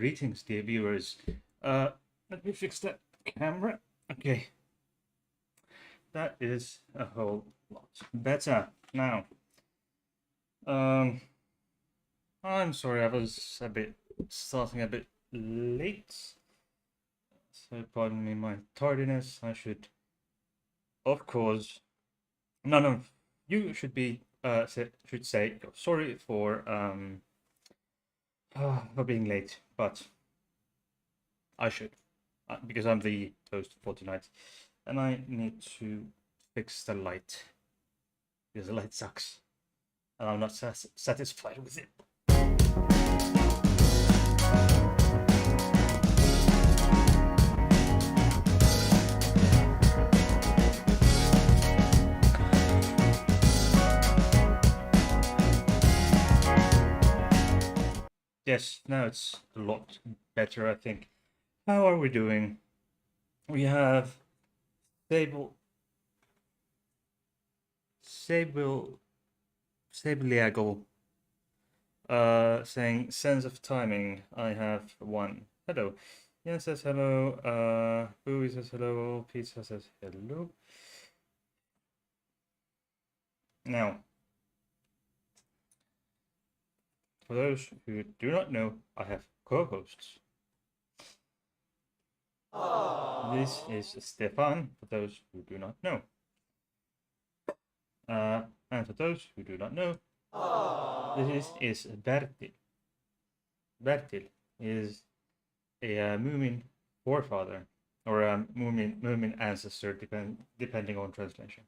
greetings, dear viewers. Let me fix that camera. Okay, that is a whole lot better now. I'm sorry, I was starting a bit late, so pardon me my tardiness. I should, of course, none of you should be should say you're sorry for being late, but I should. Because I'm the host for tonight, and I need to fix the light because the light sucks, and I'm not satisfied with it. Yes, now it's a lot better, I think. How are we doing? We have Sable, Sable, Sabliagle, saying sense of timing. I have one. Hello. Ian says hello. Bowie says hello. Pizza says hello. Now, for those who do not know, I have co-hosts. This is Stefan, for those who do not know. And for those who do not know, this is Bertil. Bertil is a Moomin forefather, or a Moomin ancestor, depending on translation.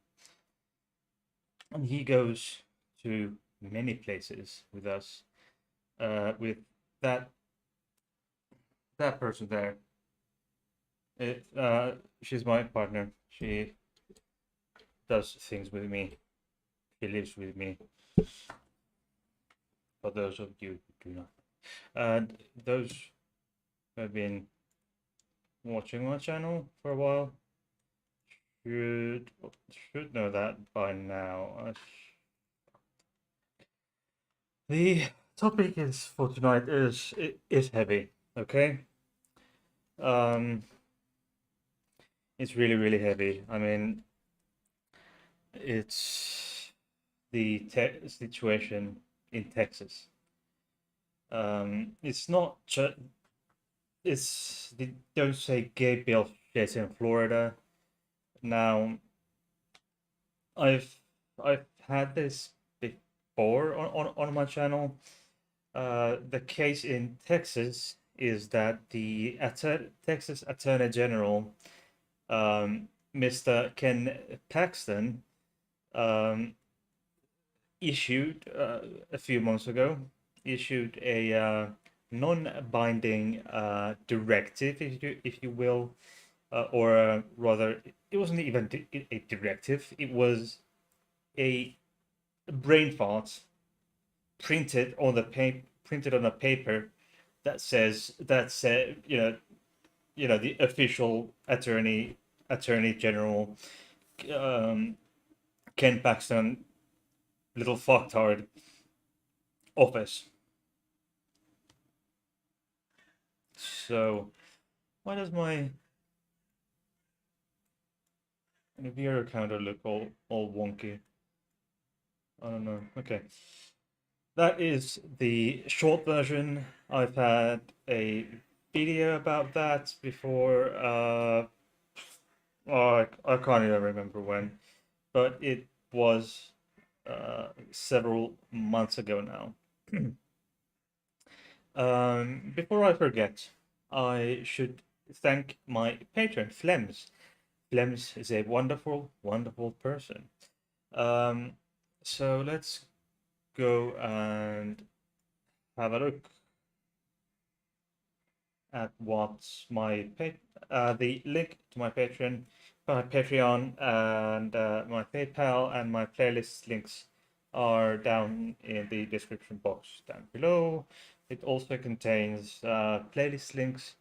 And he goes to many places with us, with that person there. She's my partner. She does things with me. She lives with me. For those of you who do not, and those who have been watching my channel for a while should know that by now. The topic is for tonight is heavy. Okay. It's really heavy. I mean, it's the situation in Texas. It's not just don't say gay bill shit in Florida. Now, I've had this before on my channel. The case in Texas is that the Texas Attorney General, Mr. Ken Paxton, issued a few months ago a non-binding directive, if you will, or rather, it wasn't even a directive. It was a brain fart printed on a paper that says the official attorney general, Ken Paxton, little fucktard office. So why does my viewer counter look all wonky? I don't know. Okay. That is the short version. I've had a video about that before. I can't even remember when, but it was several months ago now. Before I forget, I should thank my patron, Flems. Flems is a wonderful person. So let's go and have a look at what the link to my Patreon, and my PayPal and my playlist links are down in the description box down below. It also contains playlist links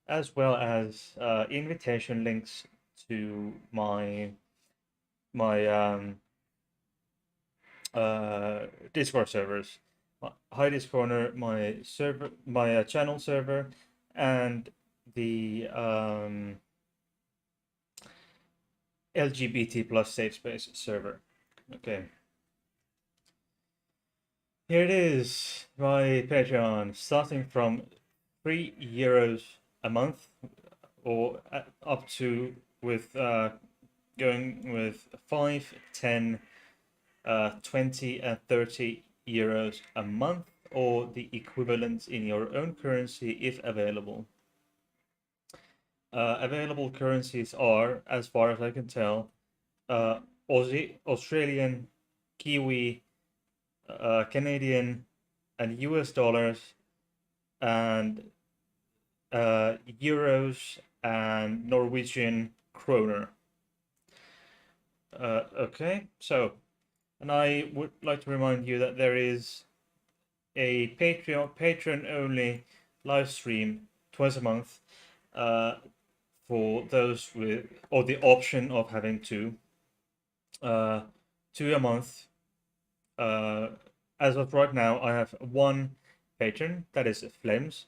as well as invitation links to my Discord servers. Heidi's Corner, my server, my channel server, and the LGBT plus safe space server. Okay. Here it is, my Patreon, starting from €3 a month, or up to with going with 5, 10, 20, and €30 a month, or the equivalent in your own currency if available. Available currencies are, as far as I can tell, Aussie, Australian, Kiwi, Canadian, and US dollars, and euros and Norwegian kroner. Okay, so, and I would like to remind you that there is a Patreon only live stream twice a month for those with, or the option of having two a month. As of right now, I have one patron, that is Flems,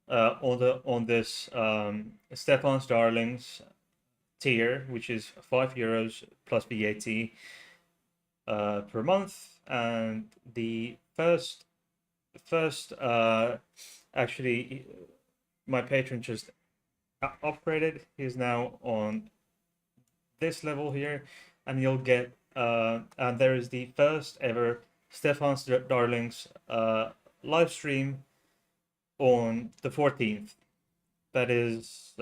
on this Stefan's Darlings tier, which is €5 plus VAT per month, and the first actually my patron just upgraded. He's now on this level here, and you'll get and there is the first ever Stefan's Darlings live stream on the 14th. That is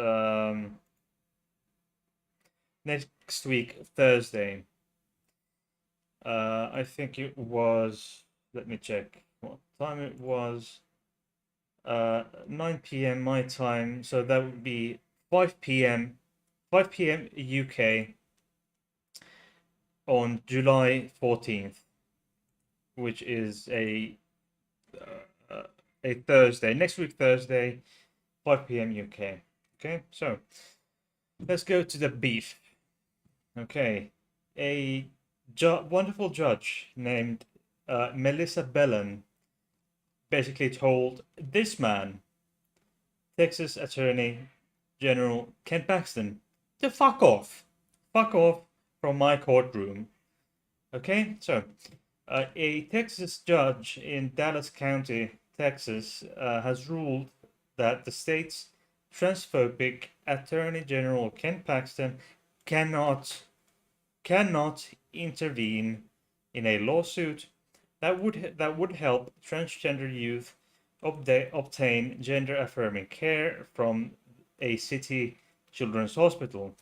next week, Thursday. I think it was, let me check what time it was. 9 p.m. my time, so that would be 5 p.m. UK on July 14th, which is a Thursday, next week Thursday, 5 p.m. UK. Okay, so let's go to the beef. Okay, a wonderful judge named Melissa Bellan basically told this man, Texas Attorney General Ken Paxton, to fuck off. Fuck off from my courtroom. Okay, so a Texas judge in Dallas County, Texas, has ruled that the state's transphobic Attorney General Ken Paxton cannot intervene in a lawsuit that would help transgender youth obtain gender affirming care from a city children's hospital.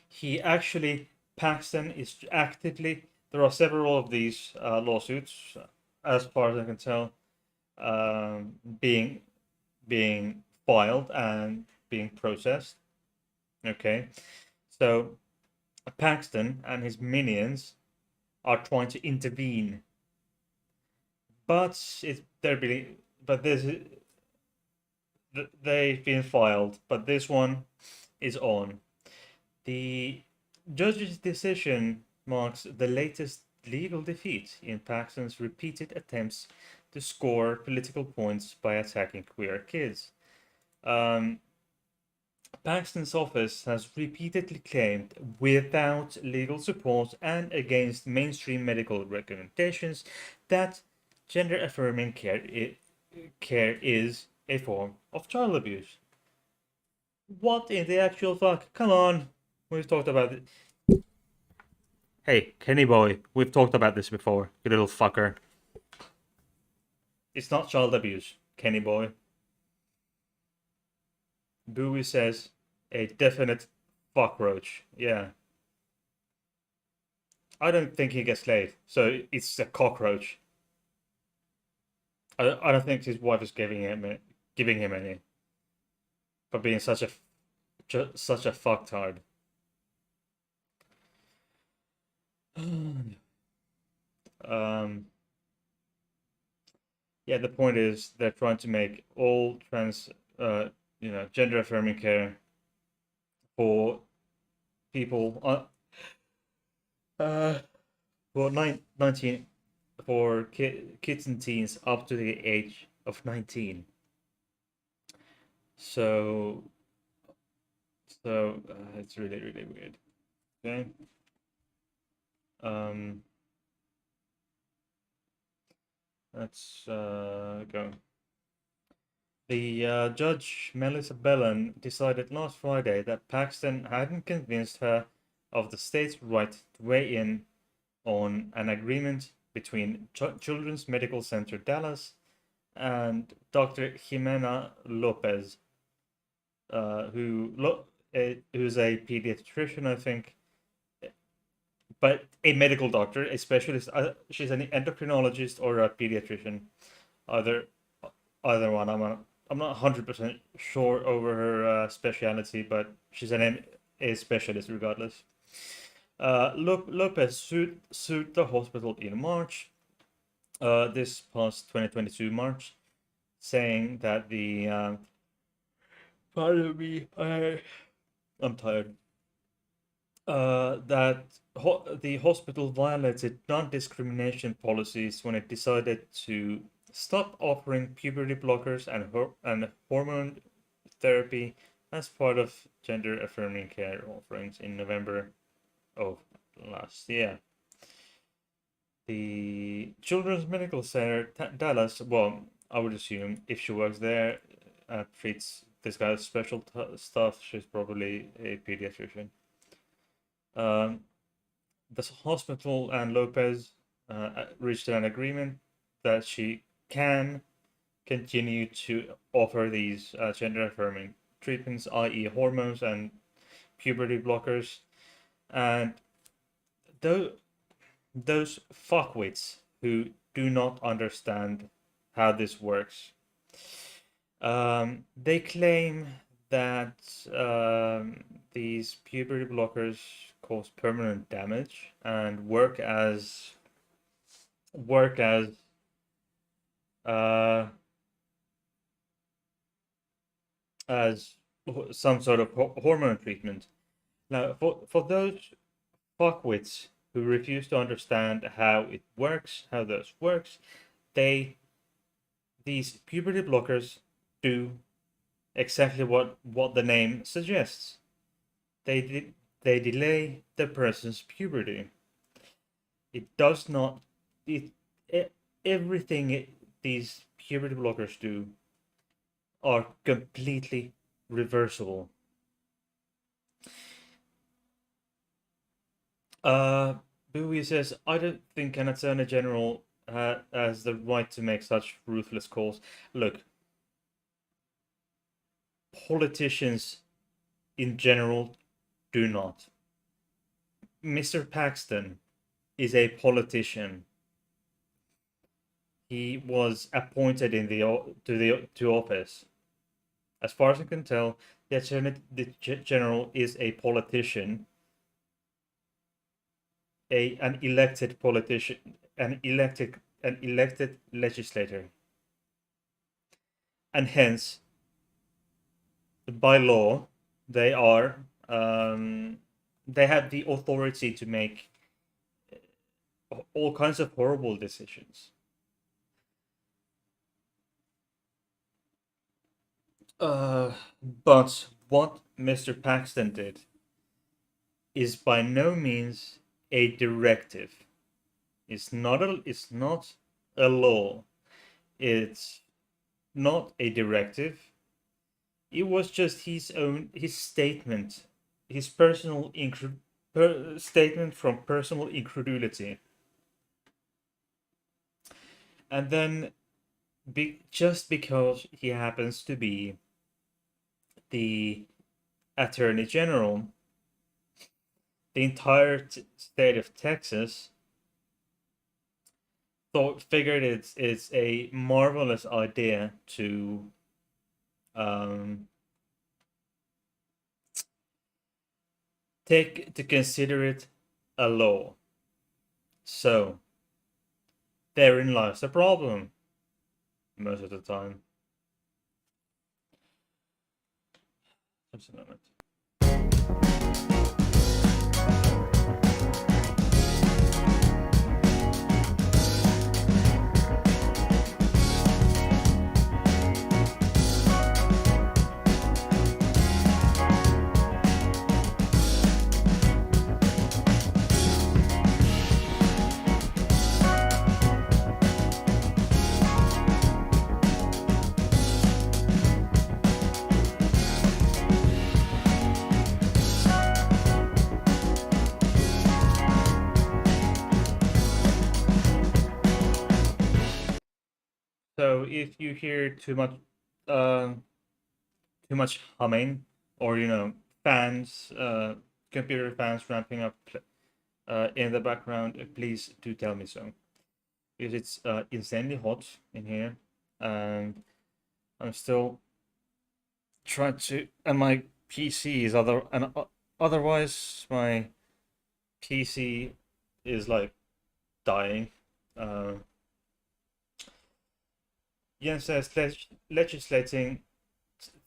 He actually, Paxton is actively, there are several of these lawsuits, as far as I can tell, being filed and being processed. Okay, so Paxton and his minions are trying to intervene, but they've been filed, but this one is on. The judge's decision marks the latest legal defeat in Paxton's repeated attempts to score political points by attacking queer kids. Paxton's office has repeatedly claimed, without legal support and against mainstream medical recommendations, that gender-affirming care is a form of child abuse. What in the actual fuck? Come on, we've talked about it. Hey, Kenny boy, we've talked about this before, you little fucker. It's not child abuse, Kenny boy. Bowie says a definite fuckroach. Yeah. I don't think he gets laid, so it's a cockroach. I don't think his wife is giving him any for being such a fucktard. Yeah, the point is they're trying to make all gender affirming care for people for 19 for kids and teens up to the age of 19. So it's really really weird. Okay. Um, let's go. The judge, Melissa Bellan, decided last Friday that Paxton hadn't convinced her of the state's right to weigh in on an agreement between Children's Medical Center Dallas and Dr. Jimena Lopez, who's a pediatrician, I think, but a medical doctor, a specialist. She's an endocrinologist or a pediatrician, either either one. I'm not 100% sure over her speciality, but she's a specialist regardless. Lopez sued the hospital in March, this past 2022 March, saying that pardon me, I'm tired. That the hospital violated non-discrimination policies when it decided to stop offering puberty blockers and hormone therapy as part of gender-affirming care offerings in November of last year. The Children's Medical Center Dallas, well, I would assume if she works there, treats this guy's special stuff, she's probably a pediatrician. The hospital and Lopez reached an agreement that she can continue to offer these gender-affirming treatments, i.e. hormones and puberty blockers. And those fuckwits who do not understand how this works, they claim that these puberty blockers cause permanent damage and work as some sort of hormone treatment. Now, for those fuckwits who refuse to understand how this works, these puberty blockers do exactly what the name suggests. They delay the person's puberty. It does not. Everything these puberty blockers do are completely reversible. Bowie says, I don't think an attorney general has the right to make such ruthless calls. Look, politicians in general do not. Mr. Paxton is a politician. He was appointed to office. As far as I can tell, the Attorney General is a politician, an elected politician, an elected legislator, and hence, by law, they have the authority to make all kinds of horrible decisions. But what Mr. Paxton did is by no means a directive. It's not a law. It's not a directive. It was just his statement, his personal statement from personal incredulity. And then, just because he happens to be the Attorney General, the entire state of Texas figured it's a marvelous idea to consider it a law. So therein lies the problem most of the time. Just a moment. So if you hear uh, too much humming, or fans, computer fans ramping up in the background, please do tell me so, because it's insanely hot in here, and I'm still trying to, and my PC is otherwise my PC is like dying. Uh, Jens says legislating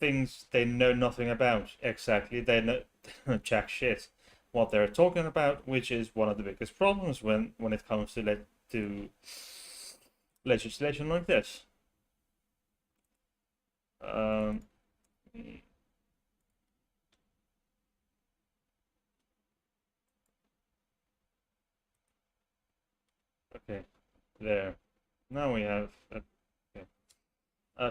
things they know nothing about. Exactly, they know jack shit what they're talking about, which is one of the biggest problems when it comes to legislation like this. Um, okay, there. Now we have. Okay.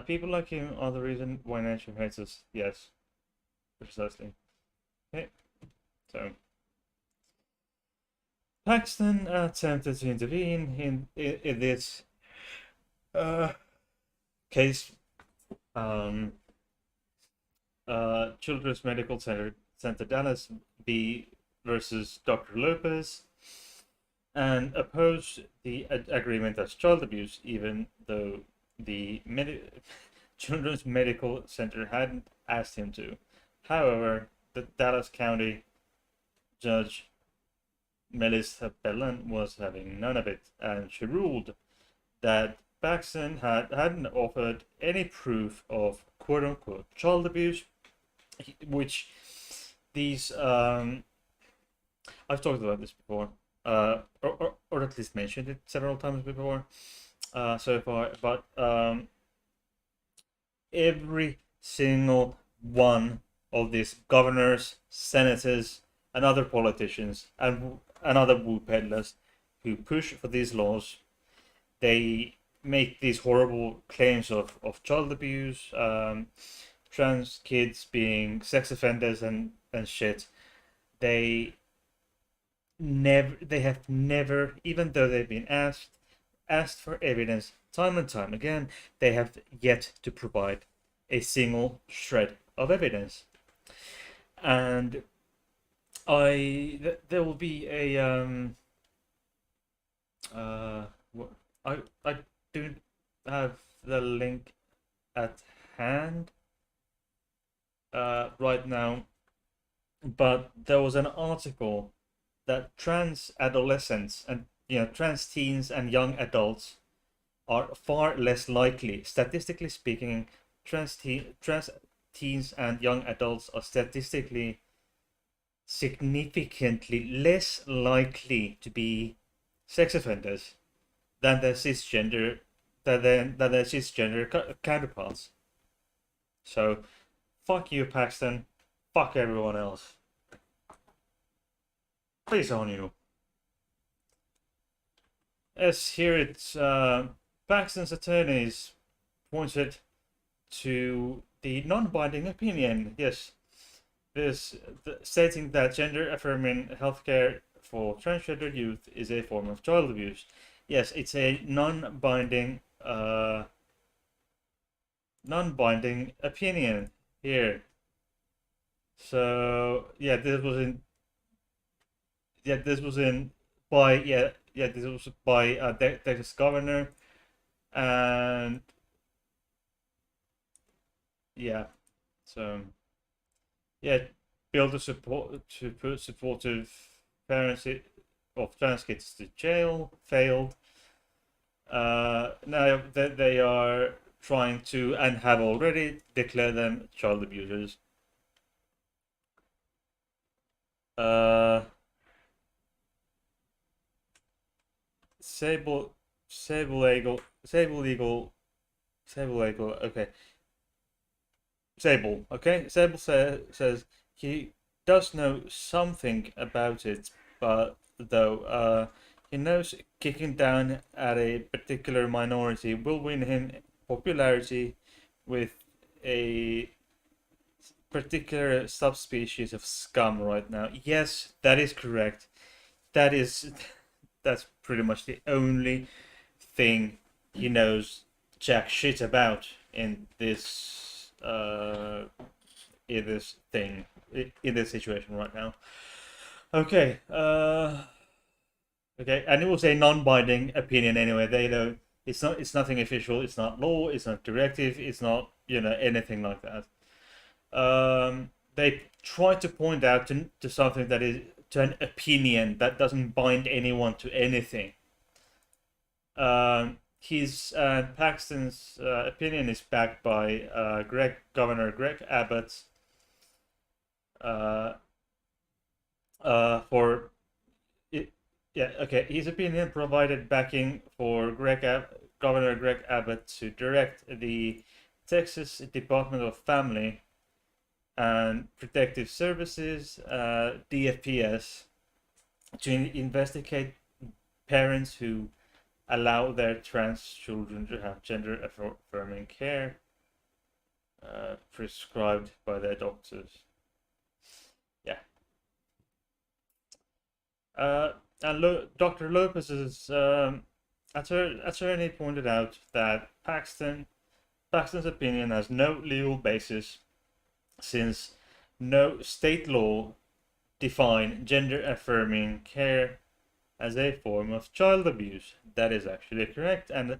People like him are the reason why nature hates us. Yes, precisely. Okay, so Paxton attempted to intervene in this case. Um, Children's Medical Center Dallas B versus Dr. Lopez, and opposed the agreement as child abuse, even though the Children's Medical Center hadn't asked him to. However, the Dallas County Judge Melissa Bellan was having none of it, and she ruled that Paxton hadn't offered any proof of quote unquote child abuse, which these I've talked about this before, or at least mentioned it several times before so far, but every single one of these governors, senators, and other politicians and other woo peddlers who push for these laws, they make these horrible claims of child abuse, trans kids being sex offenders and shit. They have never, even though they've been asked for evidence time and time again, they have yet to provide a single shred of evidence. And there will be a uh I don't have the link at hand right now, but there was an article that trans adolescents and trans teens and young adults are far less likely, statistically speaking, trans teens and young adults are statistically significantly less likely to be sex offenders than their cisgender counterparts. So, fuck you, Paxton. Fuck everyone else. Please on you. As here it's Paxton's attorneys pointed to the non-binding opinion. Yes, this stating that gender-affirming healthcare for transgender youth is a form of child abuse. Yes, it's a non-binding opinion here. So yeah, this was in by this was by Texas governor, and yeah, so yeah, bill to put supportive parents of trans kids to jail failed. Now they are trying to and have already declared them child abusers. Uh, Sable, Sable Eagle, Sable Eagle, Sable Eagle. Okay, Sable. Okay, Sable says he does know something about it, but though he knows kicking down at a particular minority will win him popularity with a particular subspecies of scum right now. Yes, that is correct. That is that's pretty much the only thing he knows jack shit about in this thing, in this situation right now. Okay. Okay, and it was a non-binding opinion anyway. They don't. It's not. It's nothing official. It's not law. It's not directive. It's not anything like that. They try to point out to something that is to an opinion that doesn't bind anyone to anything. His Paxton's opinion is backed by Governor Greg Abbott uh, for it. Yeah, okay. His opinion provided backing for Governor Greg Abbott to direct the Texas Department of Family and Protective Services, DFPS, to investigate parents who allow their trans children to have gender affirming care prescribed by their doctors. Yeah. And Dr. Lopez's attorney pointed out that Paxton's opinion has no legal basis, since no state law define gender affirming care as a form of child abuse. That is actually correct. And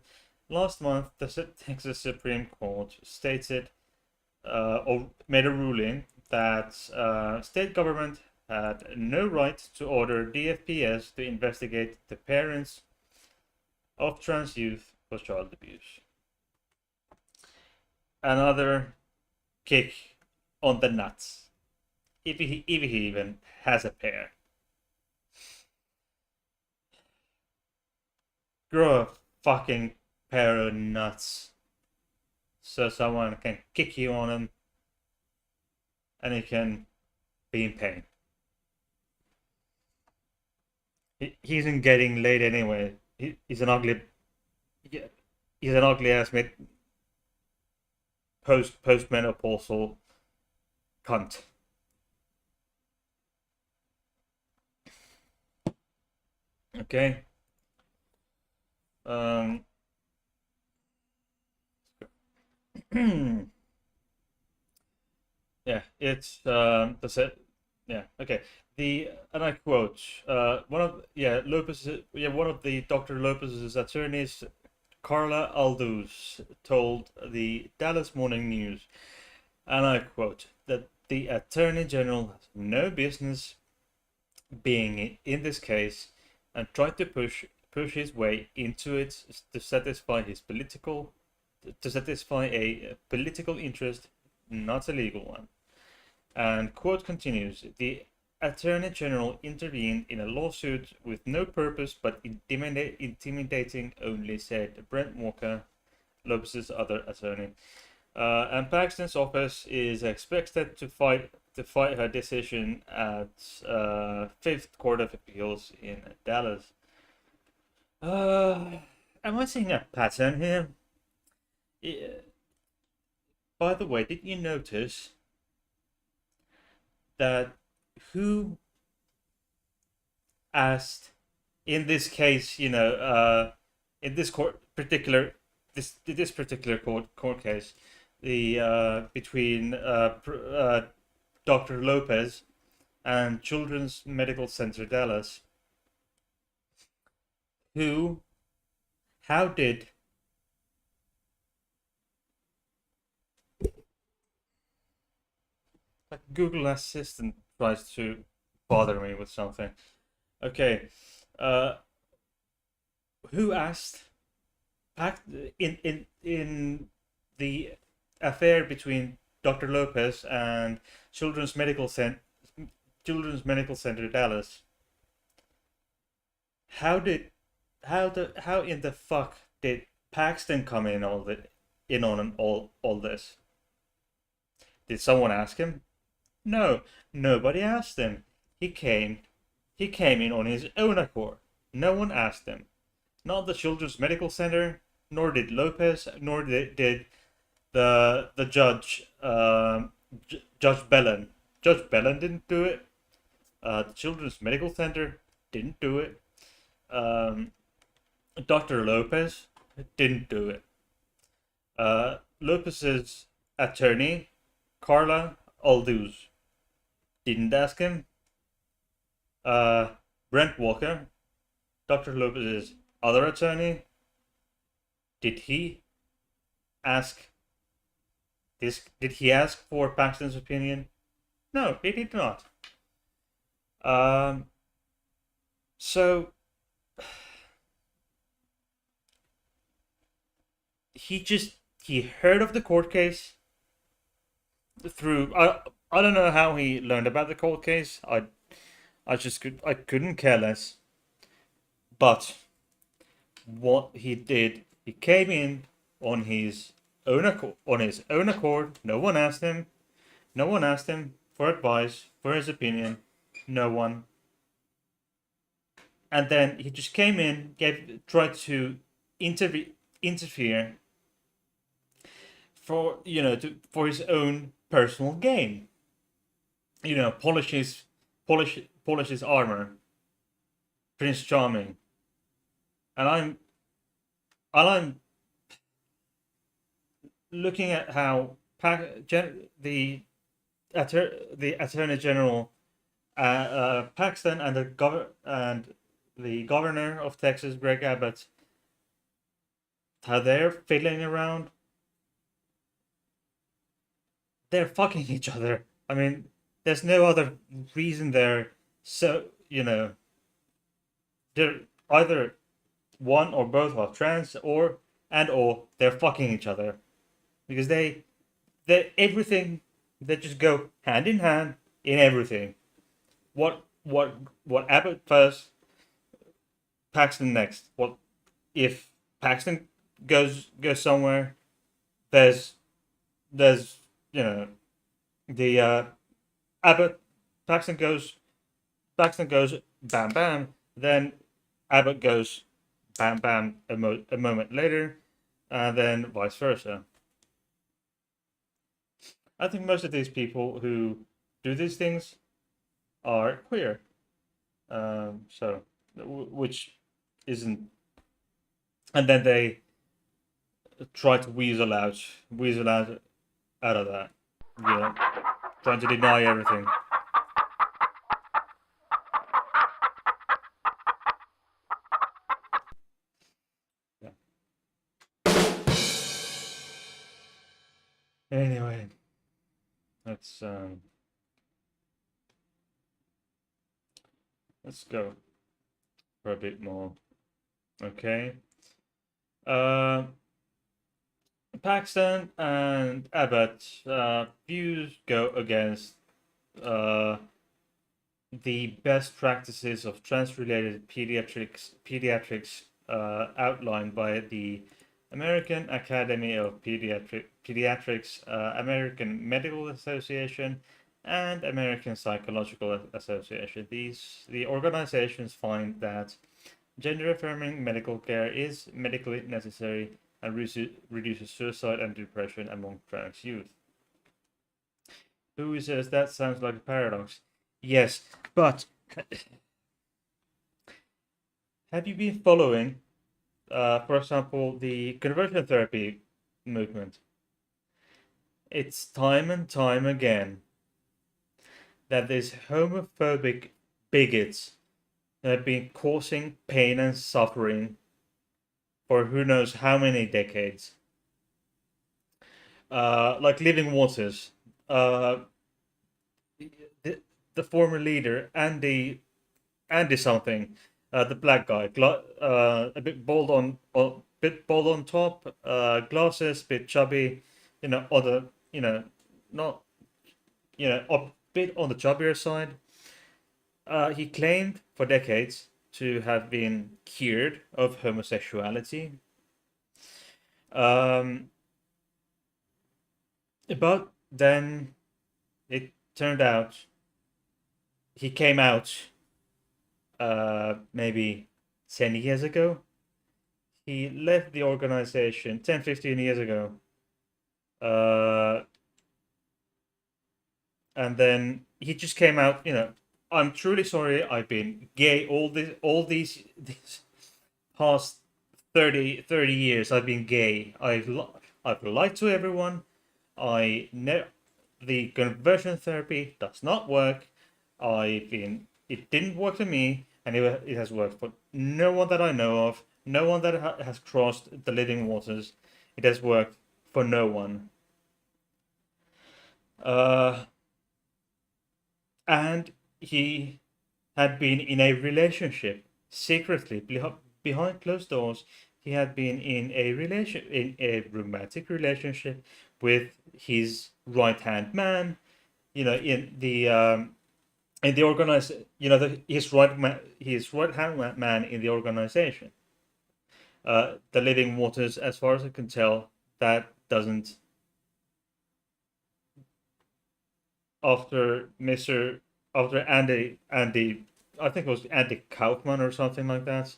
last month, the Texas Supreme Court stated or made a ruling that state government had no right to order DFPS to investigate the parents of trans youth for child abuse. Another kick on the nuts, if he even has a pair. Grow a fucking pair of nuts so someone can kick you on them and you can be in pain. He isn't getting laid anyway. He's an ugly ass postmenopausal cunt. Okay. Yeah, it's that's it. Yeah, okay. And I quote one of Dr. Lopez's attorneys, Carla Aldous, told the Dallas Morning News, and I quote, that the Attorney General has no business being in this case and tried to push his way into it to satisfy a political interest, not a legal one. And quote continues, the Attorney General intervened in a lawsuit with no purpose but intimidating only, said Brent Walker, Lopez's other attorney. And Paxton's office is expected to fight her decision at Fifth Court of Appeals in Dallas. Am I seeing a pattern here? By the way, did you notice that who asked in this case, in this particular court case, the between Dr. Lopez and Children's Medical Center Dallas, how did Google Assistant tries to bother me with something. Okay, who asked in the affair between Dr. Lopez and Children's Medical Center Dallas? How in the fuck did Paxton come in on all this? Did someone ask him? No, nobody asked him. He came in on his own accord. No one asked him. Not the Children's Medical Center, nor did Lopez, nor did the judge, Judge Bellan. Judge Bellan didn't do it. The Children's Medical Center didn't do it. Dr. Lopez didn't do it. Lopez's attorney, Carla Aldous, didn't ask him. Brent Walker, Dr. Lopez's other attorney, did he ask this? Did he ask for Paxton's opinion? No, he did not. So he heard of the court case through I don't know how he learned about the court case. I couldn't care less. But what he did, he came in on his own accord. No one asked him. No one asked him for advice, for his opinion. No one. And then he just came in, tried to interfere for for his own personal gain. Polish his armor. Prince Charming. And I'm looking at how the Attorney General Paxton and the governor of Texas, Greg Abbott, how they're fiddling around. They're fucking each other. I mean, there's no other reason there. So they're either one or both are trans, or they're fucking each other, because they everything, they just go hand in hand in everything. What Abbott first, Paxton next. What if Paxton goes somewhere? There's the Abbott Paxton goes bam bam. Then Abbott goes bam bam a moment later, and then vice versa. I think most of these people who do these things are queer. So, which isn't, and then they try to weasel out of that. Trying to deny everything. Yeah. Anyway, let's go for a bit more. Okay. Paxton and Abbott views go against the best practices of trans-related pediatrics outlined by the American Academy of Pediatrics, American Medical Association, and American Psychological Association. The organizations find that gender-affirming medical care is medically necessary and reduces suicide and depression among trans youth. Who says that sounds like a paradox? Yes, but have you been following, for example, the conversion therapy movement? It's time and time again that these homophobic bigots have been causing pain and suffering for who knows how many decades. Like Living Waters, the former leader, Andy something, the black guy, a bit bald on top, glasses, bit chubby, not a bit on the chubbier side. He claimed for decades to have been cured of homosexuality. But then it turned out he came out maybe 10 years ago. He left the organization 10, 15 years ago. And then he just came out, I'm truly sorry. I've been gay all these past 30 years. I've been gay. I've lied to everyone. The conversion therapy does not work. It didn't work for me, and it has worked for no one that I know of, no one that has crossed the living waters. It has worked for no one. Uh, and he had been in a relationship secretly behind closed doors. He had been in a romantic relationship with his right hand man. You know, in the organize. You know, his right hand man in the organization. The living waters, as far as I can tell, that doesn't. After Mister after Andy, I think it was Andy Kaufman or something like that.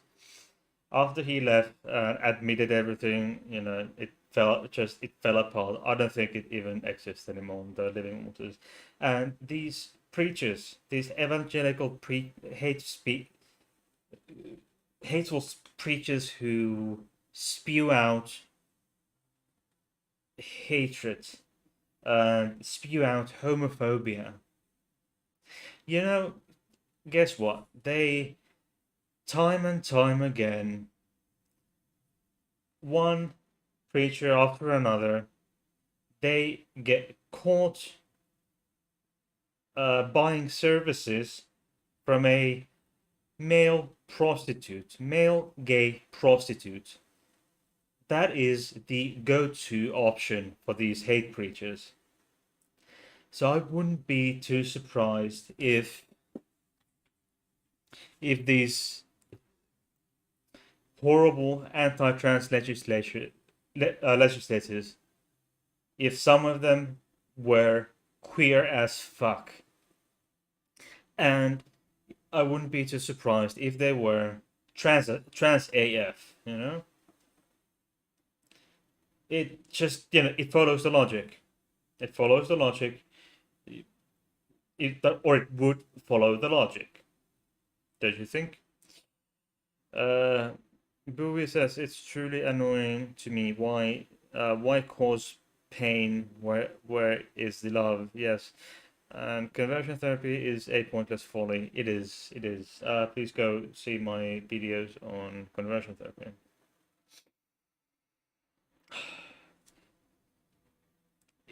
After he left and admitted everything, you know, it fell apart. I don't think it even exists anymore, the living waters. And these preachers, these evangelical hateful preachers who spew out hatred and spew out homophobia. You know, guess what? They time and time again, one preacher after another, they get caught buying services from a male gay prostitute. That is the go-to option for these hate preachers. So I wouldn't be too surprised if these horrible anti-trans legislators, if some of them were queer as fuck. And I wouldn't be too surprised if they were trans AF, you know? It just, you know, it follows the logic. It follows the logic. Or it would follow the logic. Don't you think? Uh, Bowie says it's truly annoying to me. Why cause pain? Where is the love? Yes. And conversion therapy is a pointless folly. It is. It is. Please go see my videos on conversion therapy.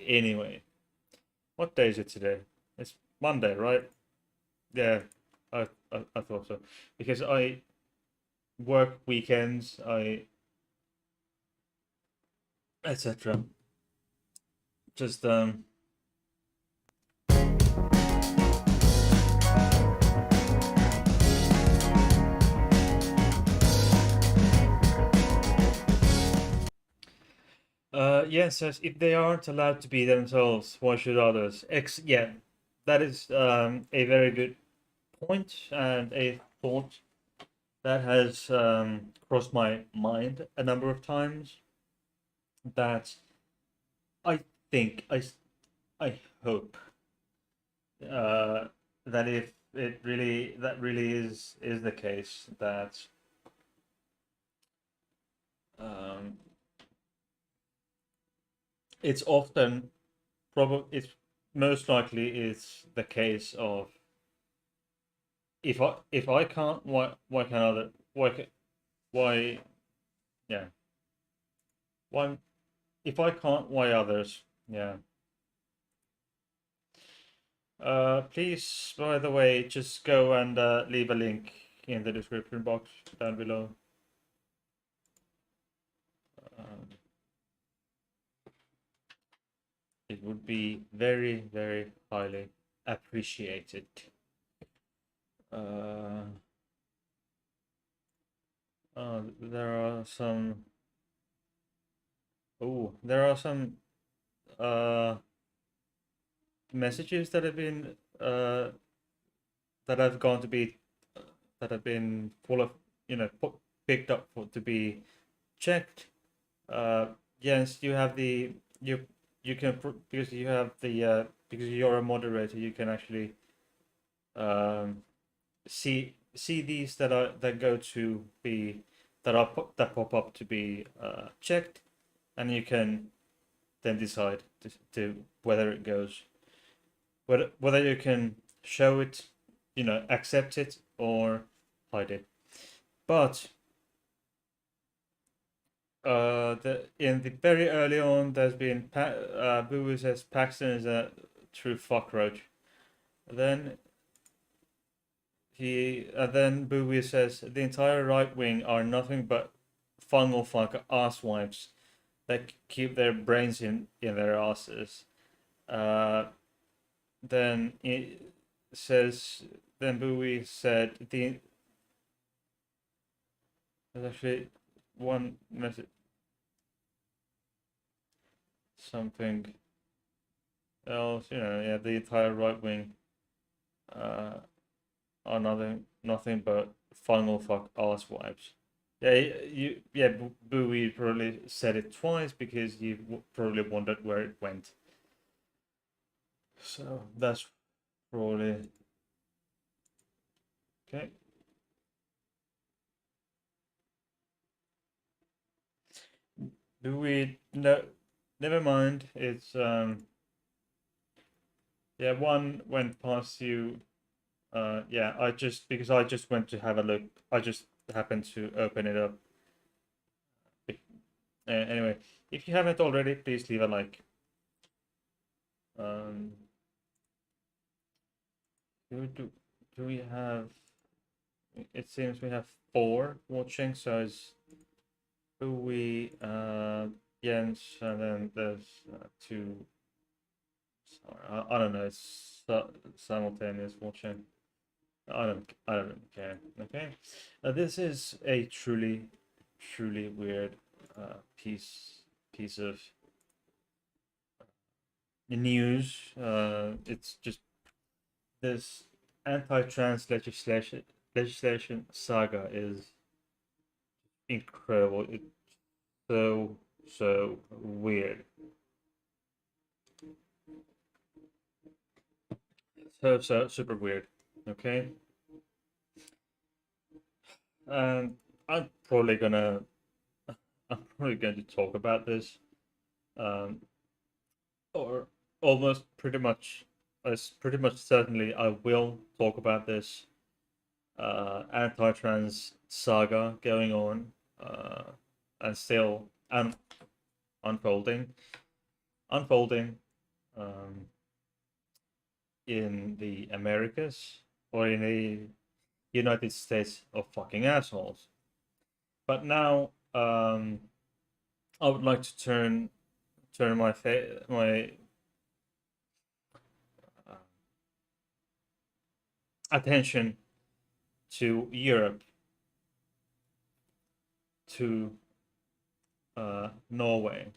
Anyway, what day is it today? It's Monday, right? Yeah, I thought so. Because I work weekends, etc. Just yes, says if they aren't allowed to be themselves, why should others? Yeah, that is a very good point and a thought that has crossed my mind a number of times. That I think I hope that if that really is the case, that um, it's often probably it's most likely is the case of if I can't, why can other why yeah, why if I can't, why others? Yeah. Please, by the way, just go and leave a link in the description box down below. Um, it would be very, very highly appreciated. Uh, there are some. Oh, there are some uh, messages that have been that have gone to be that have been full of picked up for to be checked. Yes, you have the you can because you have the because you're a moderator, you can actually um, see these that go to be that pop up to be checked, and you can then decide to whether it goes, whether you can show it, accept it or hide it. But in the very early on, there's been Bowie says Paxton is a true fuckroach. Then then Bowie says the entire right wing are nothing but fungal fuck asswipes that keep their brains in their asses. Then it says then Bowie said there's actually one message, something else, yeah, the entire right wing are nothing but fungal fuck ass wipes. Yeah, Bowie probably said it twice because you probably wondered where it went. So that's probably okay. Bowie, no, never mind. It's yeah, one went past you. Yeah, because I just went to have a look. I just happened to open it up. Anyway, if you haven't already, please leave a like. Um, do we have? It seems we have 4 watching. So it's Bowie, Jens, and then there's 2. Sorry, I don't know. It's simultaneous watching. I don't really care. Okay, this is a truly weird piece of news. It's just this anti-trans legislation saga is incredible. It's so weird. So super weird. Okay. And I'm probably gonna to talk about this, or almost pretty much, as pretty much certainly I will talk about this anti-trans saga going on, and still unfolding, um, in the Americas or in the United States of fucking assholes. But now, I would like to turn my attention to Europe, to Norway.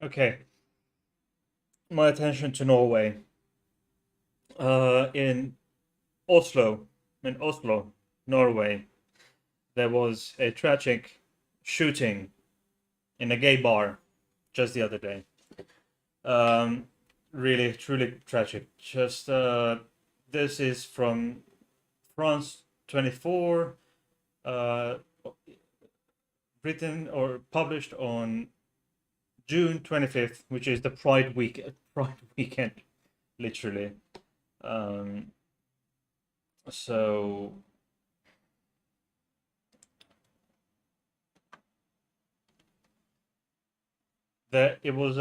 Okay, my attention to Norway. In Oslo, Norway, there was a tragic shooting in a gay bar just the other day. Really, truly tragic. Just this is from France 24, written or published on June 25th, which is the Pride weekend, literally. So it was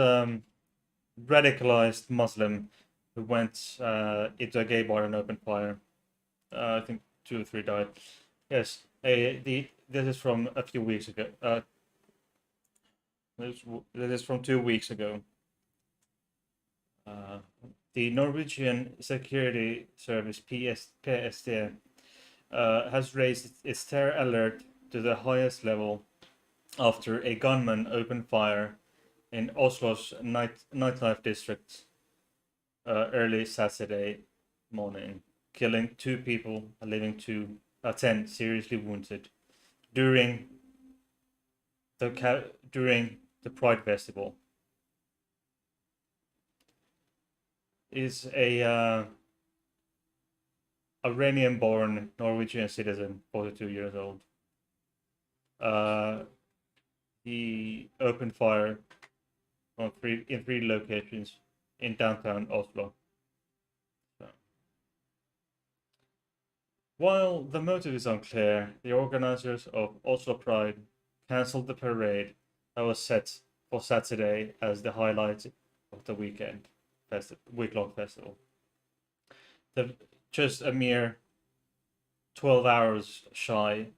radicalized Muslim who went into a gay bar and opened fire. I think 2 or 3 died. Yes, this is from a few weeks ago. This is from 2 weeks ago. The Norwegian Security Service, PST, has raised its terror alert to the highest level after a gunman opened fire in Oslo's nightlife district early Saturday morning, killing 2 people and leaving 10 seriously wounded during the Pride Festival. Is a Iranian-born Norwegian citizen, 42 years old. He opened fire in 3 locations in downtown Oslo. So, while the motive is unclear, the organizers of Oslo Pride cancelled the parade that was set for Saturday as the highlight of the week-long festival. Just a mere 12 hours shy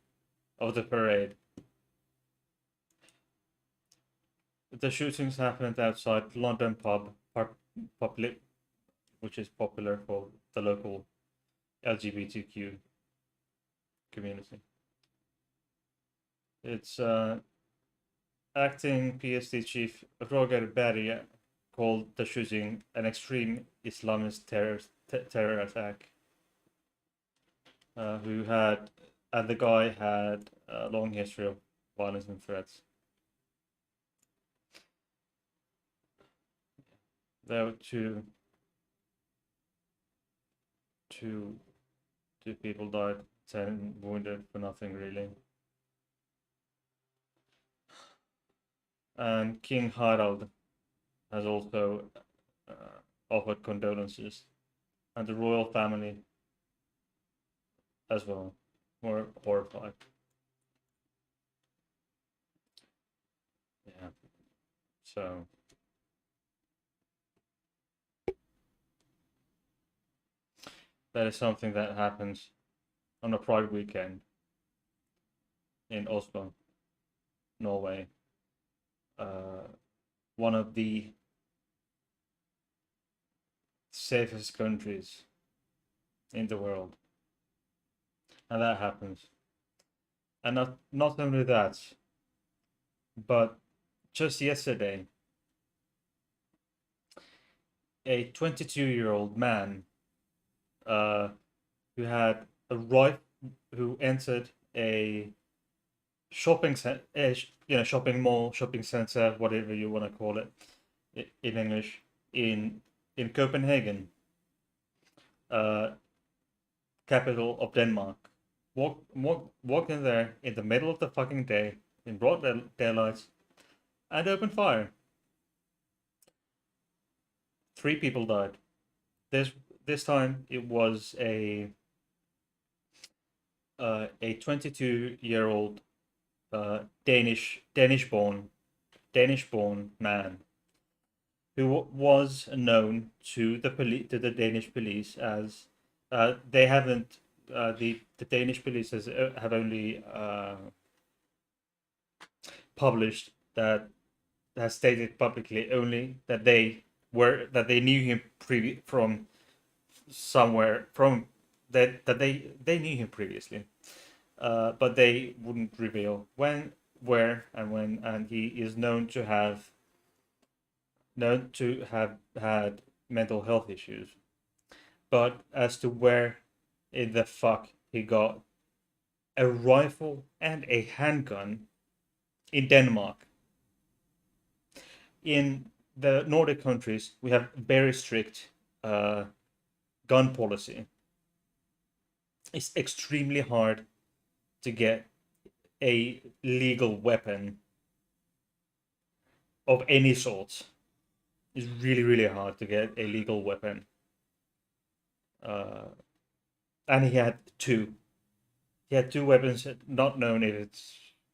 of the parade, the shootings happened outside London pub, which is popular for the local LGBTQ community. It's acting PSD chief Roger Berge called the shooting an extreme Islamist terror attack. The guy had a long history of violence and threats. There were two people died, 10 wounded for nothing really. And King Harald has also offered condolences, and the royal family as well were horrified. Yeah. So that is something that happens on a Pride weekend in Oslo, Norway. One of the safest countries in the world. And that happens. And not only that, but just yesterday, a 22-year-old man who entered a shopping mall, shopping center, whatever you want to call it in English, in Copenhagen, capital of Denmark. Walked in there in the middle of the fucking day in broad daylight and opened fire. 3 people died. This time it was a 22-year-old Danish-born man who was known to the Danish police as they haven't the Danish police have only published that has stated publicly only that they knew him from somewhere from that they knew him previously, but they wouldn't reveal when, where, and when. And he is known to have had mental health issues. But as to where in the fuck he got a rifle and a handgun in Denmark. In the Nordic countries, we have very strict gun policy. It's extremely hard to get a legal weapon of any sort. It's really, really hard to get a legal weapon. And he had 2. He had 2 weapons, not known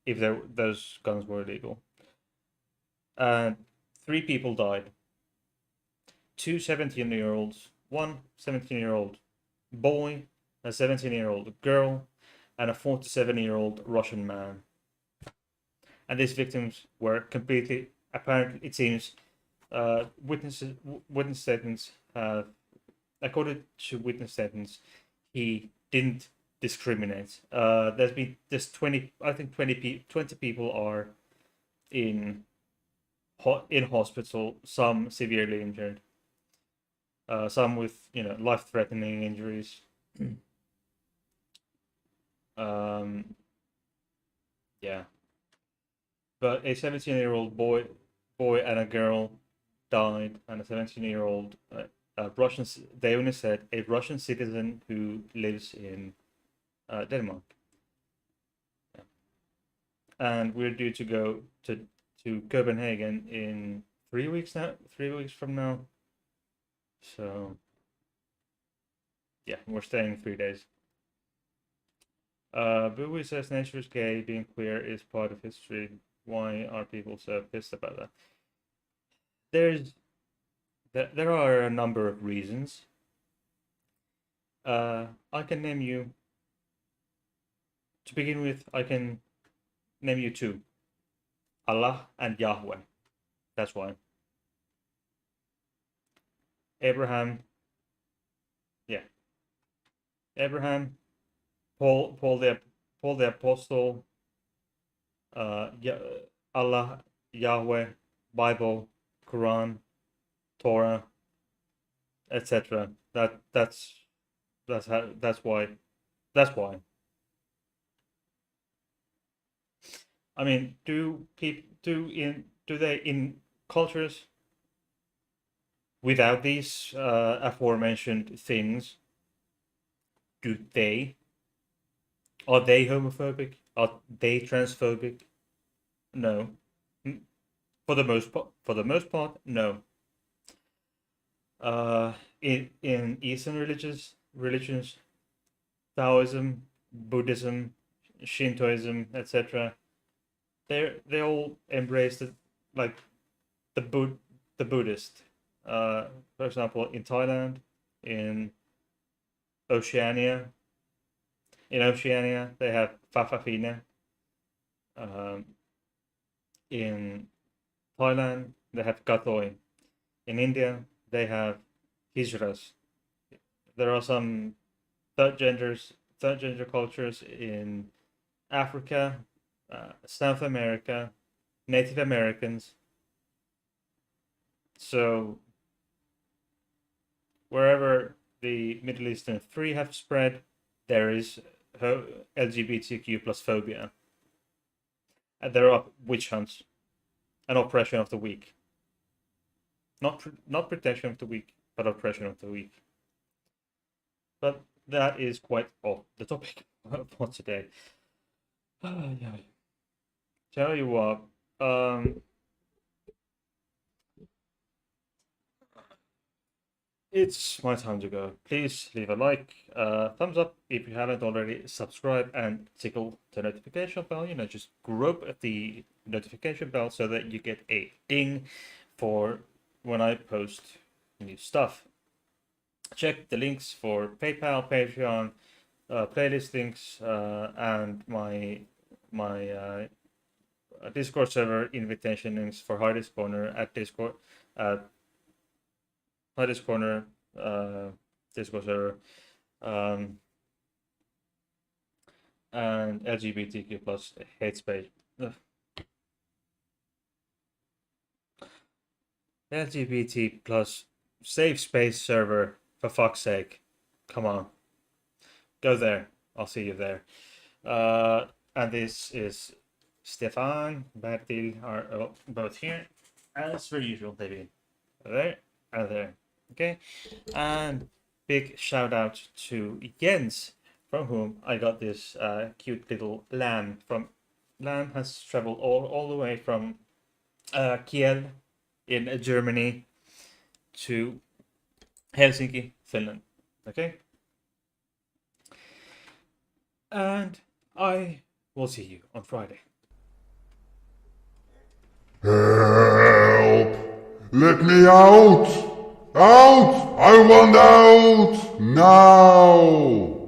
if those guns were illegal. And 3 people died. 2 17-year-olds, 1 17-year-old boy, a 17-year-old girl, and a 47-year-old Russian man. And these victims were completely, apparently, it seems, witness statements have, according to witness statements, he didn't discriminate. There's 20, I think 20 people are in hospital, some severely injured, some with life-threatening injuries. Yeah, but a 17-year-old boy and a girl died, and a 17-year-old Russian. They only said a Russian citizen who lives in Denmark. Yeah. And we're due to go to Copenhagen in 3 weeks now. 3 weeks from now. So yeah, we're staying 3 days. Bowie says nature is gay, being queer is part of history. Why are people so pissed about that? There are a number of reasons. I can name you. To begin with, I can name you two: Allah and Yahweh. That's why. Abraham. Yeah. Abraham, Paul the Apostle, Allah, Yahweh, Bible, Quran, Torah, etc. That's why. That's why. I mean, do they in cultures without these aforementioned things? Are they homophobic? Are they transphobic? No. For the most part, no. In Eastern religions, Taoism, Buddhism, Shintoism, etc. They all embrace like the Buddhist. For example, in Thailand, in Oceania. In Oceania, they have Fafafina. In Thailand, they have Kathoy. In India, they have Hijras. There are some third gender cultures in Africa, South America, Native Americans. So wherever the Middle Eastern three have spread, there is LGBTQ plus phobia. And there are witch hunts and oppression of the weak. Not protection of the weak, but oppression of the weak. But that is quite off the topic for today. Yeah. Tell you what, it's my time to go. Please leave a like, thumbs up if you haven't already, subscribe, and tickle the notification bell. Just grope at the notification bell so that you get a ding for when I post new stuff. Check the links for PayPal, Patreon, playlist links, and my Discord server invitation links for Hardest Corner at Discord. Hardest Corner Discord server, and LGBTQ plus hate space. LGBT plus safe space server, for fuck's sake. Come on. Go there. I'll see you there. And this is Stefan, Bertil are both here. As per usual, maybe. There and there. Okay. And big shout out to Jens, from whom I got this cute little lamb from. Lamb has traveled all the way from Kiel in Germany to Helsinki, Finland. Okay? And I will see you on Friday. Help! Let me out! Out! I want out! Now!